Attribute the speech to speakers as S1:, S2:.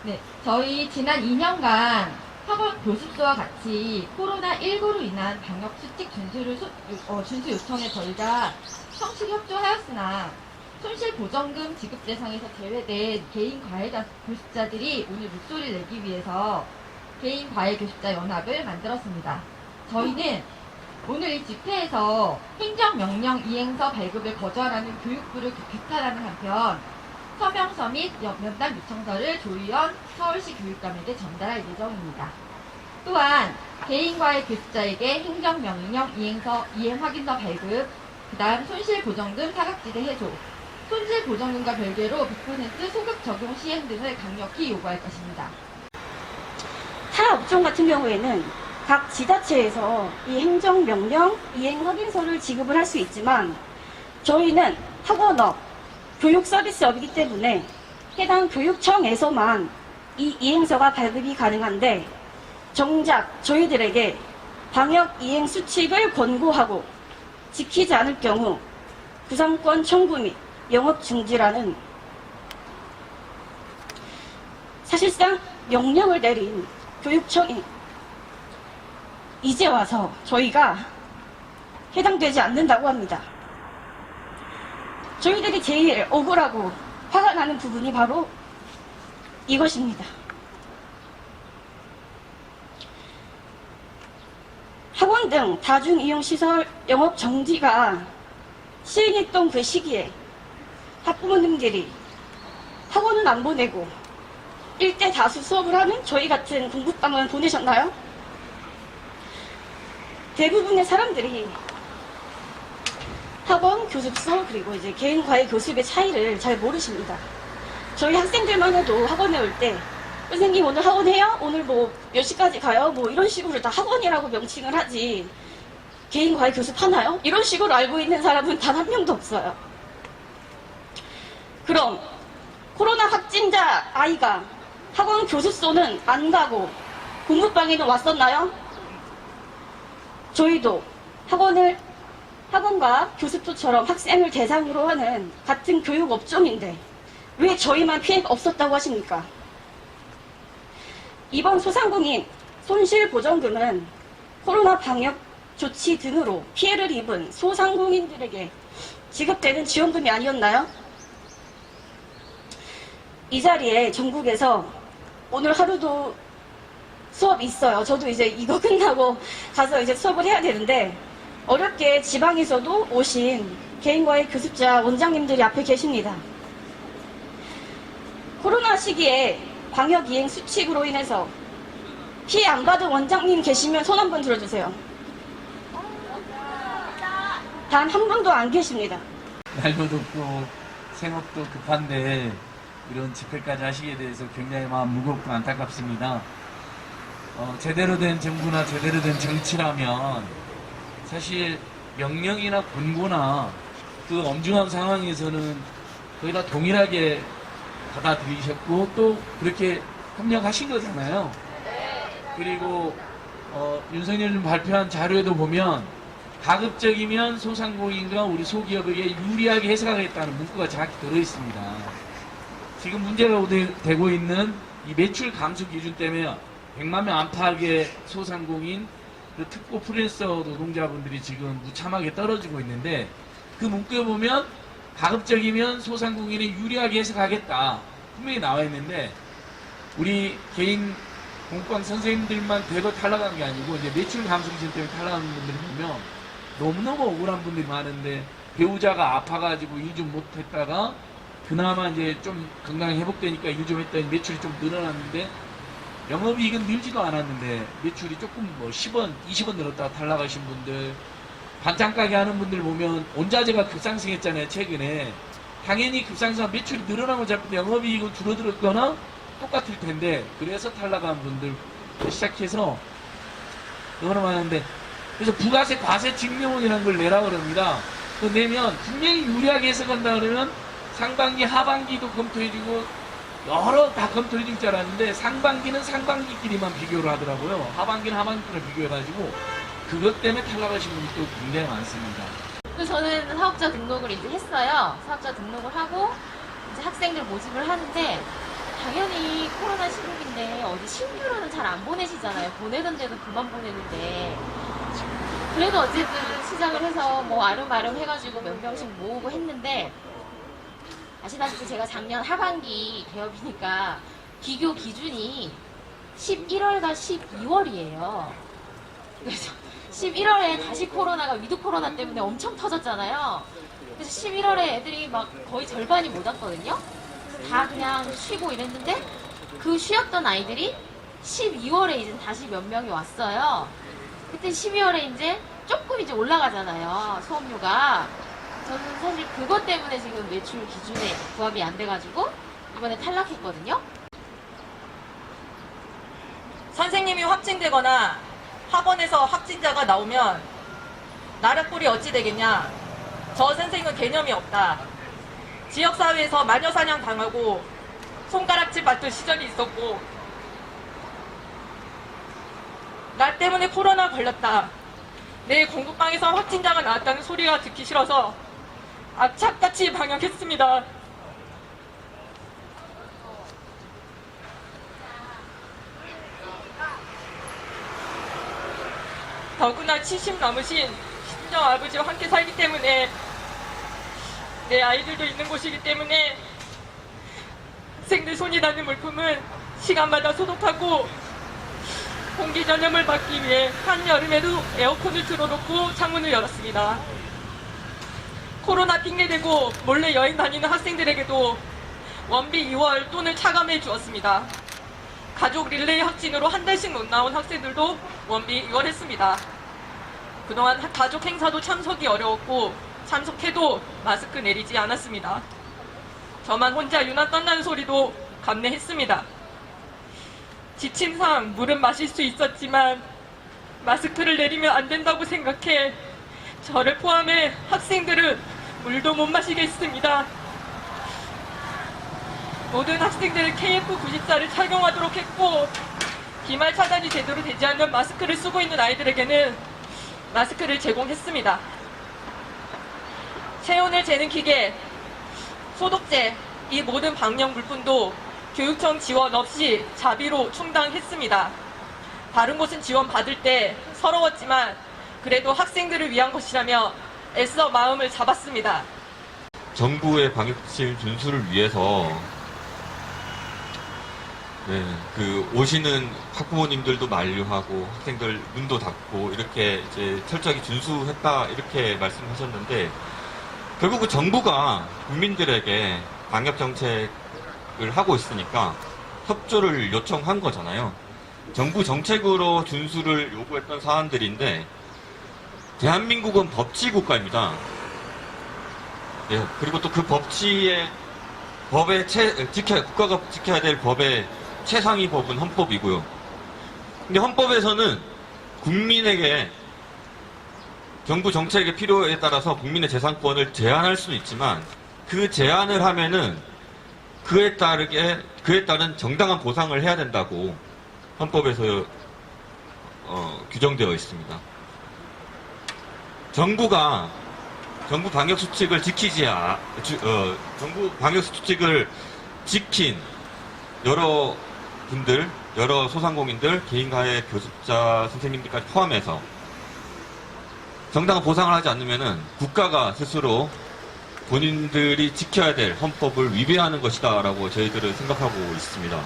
S1: 네, 저희 지난 2년간 학원 교습소와 같이 코로나19로 인한 방역 수칙 준수 요청에 저희가 성실 협조하였으나 손실보전금 지급 대상에서 제외된 개인 과외 교습자들이 오늘 목소리를 내기 위해서 개인 과외 교습자 연합을 만들었습니다. 저희는 오늘 이 집회에서 행정명령 이행서 발급을 거절하는 교육부를 규탄하는 한편 서명서 및 면담 요청서를 조의원 서울시 교육감에게 전달할 예정입니다. 또한 개인과의 교습자에게 행정명령 이행 확인서 발급, 그 다음 손실보전금 사각지대 해소, 손실보전금과 별개로 100% 소급 적용 시행 등을 강력히 요구할 것입니다.
S2: 타 업종 같은 경우에는 각 지자체에서 이 행정명령 이행 확인서를 지급을 할 수 있지만 저희는 학원업, 교육서비스업이기 때문에 해당 교육청에서만 이 이행서가 발급이 가능한데 정작 저희들에게 방역 이행 수칙을 권고하고 지키지 않을 경우 구상권 청구 및 영업 중지라는 사실상 명령을 내린 교육청이 이제 와서 저희가 해당되지 않는다고 합니다. 저희들이 제일 억울하고 화가 나는 부분이 바로 이것입니다. 학원 등 다중이용시설 영업 정지가 시행했던 그 시기에 학부모님들이 학원은 안 보내고 일대 다수 수업을 하는 저희 같은 공부방은 보내셨나요? 대부분의 사람들이 학원, 교습소, 그리고 이제 개인 과외 교습의 차이를 잘 모르십니다. 저희 학생들만 해도 학원에 올 때 선생님 오늘 학원 해요? 오늘 뭐 몇 시까지 가요? 뭐 이런 식으로 다 학원이라고 명칭을 하지 개인 과외 교습 하나요? 이런 식으로 알고 있는 사람은 단 한 명도 없어요. 그럼 코로나 확진자 아이가 학원 교습소는 안 가고 공부방에는 왔었나요? 저희도 학원과 교습소처럼 학생을 대상으로 하는 같은 교육 업종인데 왜 저희만 피해가 없었다고 하십니까? 이번 소상공인 손실보전금은 코로나 방역 조치 등으로 피해를 입은 소상공인들에게 지급되는 지원금이 아니었나요? 이 자리에 전국에서 오늘 하루도 수업이 있어요. 저도 이제 이거 끝나고 가서 이제 수업을 해야 되는데 어렵게 지방에서도 오신 개인과의 교습자 원장님들이 앞에 계십니다. 코로나 시기에 방역 이행 수칙으로 인해서 피해 안 받은 원장님 계시면 손 한번 들어주세요. 단 한 분도 안 계십니다.
S3: 날도 덥고 생업도 급한데 이런 집회까지 하시게 돼서 굉장히 마음 무겁고 안타깝습니다. 제대로 된 정부나 제대로 된 정치라면 사실 명령이나 권고나 그 엄중한 상황에서는 거의 다 동일하게 받아들이셨고 또 그렇게 협력하신 거잖아요. 그리고 윤석열님 발표한 자료에도 보면 가급적이면 소상공인과 우리 소기업에게 유리하게 해석하겠다는 문구가 정확히 들어있습니다. 지금 문제가 되고 있는 이 매출 감소 기준 때문에 100만 명 안팎의 소상공인, 그 특고 프리랜서 노동자분들이 지금 무참하게 떨어지고 있는데 그 문구에 보면 가급적이면 소상공인에 유리하게 해석하겠다 분명히 나와 있는데 우리 개인 공과학 선생님들만 대거 탈락한 게 아니고 이제 매출 감소 기준 때문에 탈락하는 분들 보면 너무너무 억울한 분들이 많은데 배우자가 아파가지고 일 좀 못했다가 그나마 이제 좀 건강이 회복되니까 일 좀 했더니 매출이 좀 늘어났는데 영업이익은 늘지도 않았는데 매출이 조금 뭐 10원, 20원 늘었다가 탈락하신 분들, 반찬 가게 하는 분들 보면 원자재가 급상승했잖아요 최근에. 당연히 급상승한 매출이 늘어나고 잡히면 영업이익은 줄어들었거나 똑같을 텐데 그래서 탈락한 분들 시작해서 너무나 많은데 그래서 부가세 과세 증명원이라는 걸 내라 그럽니다. 그 내면 분명히 유리하게 해석한다 그러면 상반기 하반기도 검토해주고 여러 다 검토해줄 줄 알았는데 상반기는 상반기끼리만 비교를 하더라고요. 하반기는 하반기끼리 비교해가지고 그것 때문에 탈락하신 분이 또 굉장히 많습니다.
S4: 저는 사업자 등록을 이제 했어요. 사업자 등록을 하고 이제 학생들 모집을 하는데 당연히 코로나 시국인데 어디 신규로는 잘 안 보내시잖아요. 보내던 데도 그만 보내는데. 그래도 어쨌든 시작을 해서 뭐 아름아름 해가지고 몇 명씩 모으고 했는데, 아시다시피 제가 작년 하반기 개업이니까 기교 기준이 11월과 12월이에요. 그래서 11월에 다시 코로나가 위드 코로나 때문에 엄청 터졌잖아요. 그래서 11월에 애들이 막 거의 절반이 못 왔거든요. 다 그냥 쉬고 이랬는데 그 쉬었던 아이들이 12월에 이제 다시 몇 명이 왔어요. 그때 12월에 이제 조금 이제 올라가잖아요. 수업료가. 저는 사실 그것 때문에 지금 매출 기준에 부합이 안 돼가지고 이번에 탈락했거든요.
S5: 선생님이 확진되거나 학원에서 확진자가 나오면 나락불이 어찌 되겠냐? 저 선생은 개념이 없다. 지역사회에서 마녀사냥 당하고 손가락질 받던 시절이 있었고, 나 때문에 코로나 걸렸다. 내 공부방에서 확진자가 나왔다는 소리가 듣기 싫어서 악착같이 방역했습니다. 더구나 70 넘으신 친정 아버지와 함께 살기 때문에, 내 아이들도 있는 곳이기 때문에 학생들 손이 닿는 물품은 시간마다 소독하고, 공기 전염을 막기 위해 한여름에도 에어컨을 틀어놓고 창문을 열었습니다. 코로나 핑계대고 몰래 여행 다니는 학생들에게도 원비 2월 돈을 차감해 주었습니다. 가족 릴레이 확진으로 한 달씩 못 나온 학생들도 원비 2월 했습니다. 그동안 가족 행사도 참석이 어려웠고 참석해도 마스크 내리지 않았습니다. 저만 혼자 유난 떤다는 소리도 감내했습니다. 지침상 물은 마실 수 있었지만 마스크를 내리면 안 된다고 생각해 저를 포함해 학생들은 물도 못 마시게 했습니다. 모든 학생들은 KF94를 착용하도록 했고, 비말 차단이 제대로 되지 않는 마스크를 쓰고 있는 아이들에게는 마스크를 제공했습니다. 체온을 재는 기계, 소독제, 이 모든 방역 물품도 교육청 지원 없이 자비로 충당했습니다. 다른 곳은 지원 받을 때 서러웠지만 그래도 학생들을 위한 것이라며 애써 마음을 잡았습니다.
S6: 정부의 방역수칙 준수를 위해서 오시는 학부모님들도 만류하고 학생들 문도 닫고 이렇게 이제 철저하게 준수했다 이렇게 말씀하셨는데, 결국 정부가 국민들에게 방역 정책을 하고 있으니까 협조를 요청한 거잖아요. 정부 정책으로 준수를 요구했던 사안들인데, 대한민국은 법치 국가입니다. 예, 그리고 또 그 국가가 지켜야 될 법의 최상위 법은 헌법이고요. 근데 헌법에서는 국민에게 정부 정책의 필요에 따라서 국민의 재산권을 제한할 수는 있지만, 그 제한을 하면은 그에 따른 정당한 보상을 해야 된다고 헌법에서 규정되어 있습니다. 정부 방역 수칙을 정부 방역 수칙을 지킨 여러 분들, 여러 소상공인들, 개인가해 교습자 선생님들까지 포함해서 정당한 보상을 하지 않으면은 국가가 스스로 본인들이 지켜야 될 헌법을 위배하는 것이다라고 저희들은 생각하고 있습니다.